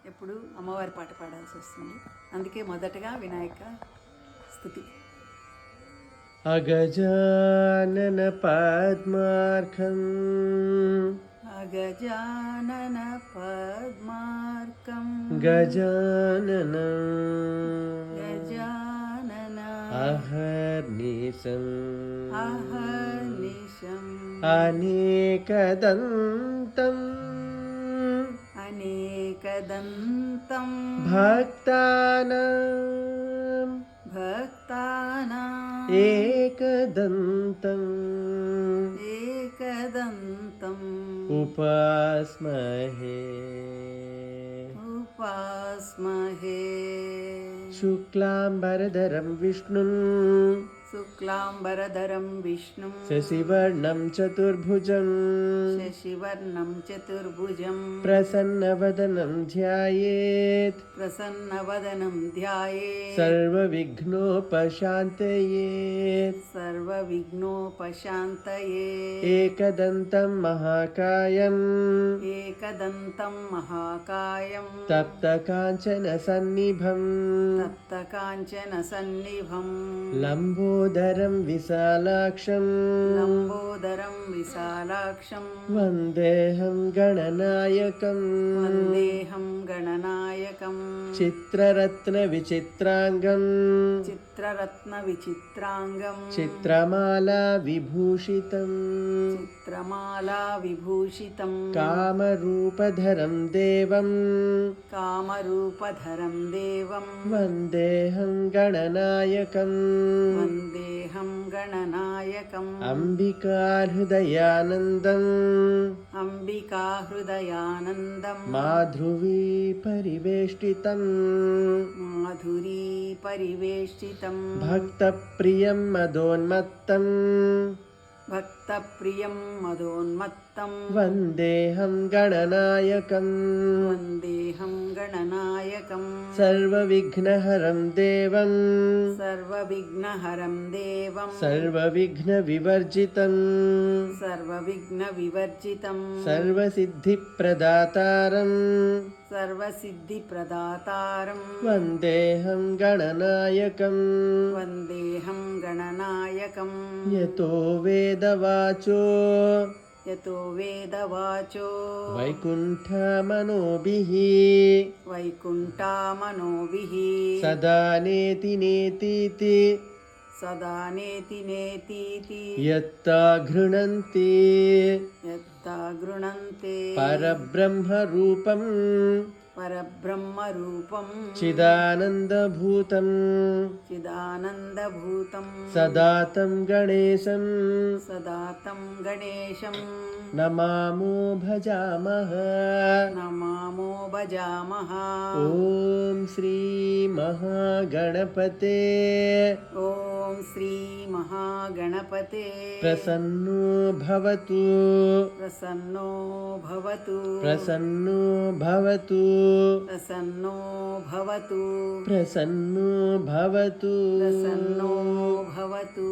ఎప్పుడు అమ్మవారి పాట పాడాల్సి వస్తుంది. అందుకే మొదటగా వినాయక స్తుతి. అగజానన పద్మార్కం అగజానన పద్మార్కం గజానన గజానన అహర్నిశం అహర్నిశం అనేకదంతం అనేకదంతం భక్తానాం భక్తానాం ఏకదంతం ఏకదంతం ఉపాస్మహే ఉపాస్మహే శుక్లాంబరధరం విష్ణుం శుక్లాంబరధరం విష్ణుం శశివర్ణం చతుర్భుజం శశివర్ణం చతుర్భుజం ప్రసన్నవదనం ధ్యాయేత్ ప్రసన్నవదనం ధ్యాయేత్ సర్వవిఘ్నోపశాంతయే సర్వవిఘ్నోపశాంతయే ఏకదంతం మహాకాయం ఏకదంతం మహాకాయం తప్తకాంచన సన్నిభం తప్తకాంచన సన్నిభం లంబోదరం విశాలాక్షం లంబోదరం విశాలాక్షం వందేహం గణనాయకం వందేహం గణనాయకం చిత్రరత్న విచిత్రాంగం చిత్రరత్న విచిత్రాంగం చిత్రమాలా విభూషితం చిత్రమాలా విభూషితం కామరూపధరం దేవం కామరూపధరం దేవం వందేహం గణనాయకం వందేహం గణనాయకం అంబికాహృదయానందం అంబికాహృదయానందం మాధృవీ పరివేష్టితం మాధురీ పరివేష్టితం భక్తప్రియం మదోన్మత్తం భక్తప్రియం మదోన్మత్తం వందేహం గణనాయకం వందేహం గణనాయకం సర్వవిఘ్నహరం దేవం సర్వవిఘ్నహరం దేవం సర్వవిఘ్నవివర్జితం సర్వవిఘ్నవివర్జితం సర్వసిద్ధిప్రదాతారం సర్వసిద్ధిప్రదాతారం వందేహం గణనాయకం వందేహం గణనాయకం యతో వేదవాచో యతో వేదవాచో వైకుంఠమనోభిః వైకుంఠామనోభిః సదా నేతి నేతీతి సదా నేతి నేతీతి యత్తా గృణంతి యత్తా గృణంతే పరబ్రహ్మరూపం పరబ్రహ్మరూపం చిదానందభూతం చిదానందభూతం సదా తం గణేశం సదా తం గణేశం నమామో భజామః నమామో భజామః. ఓం శ్రీ మహాగణపతే ఓం శ్రీ మహాగణపతే ప్రసన్నో భవతు ప్రసన్నో భవతు ప్రసన్నో భవతు ప్రసన్నో భవతు ప్రసన్నో భవతు ప్రసన్నో భవతు.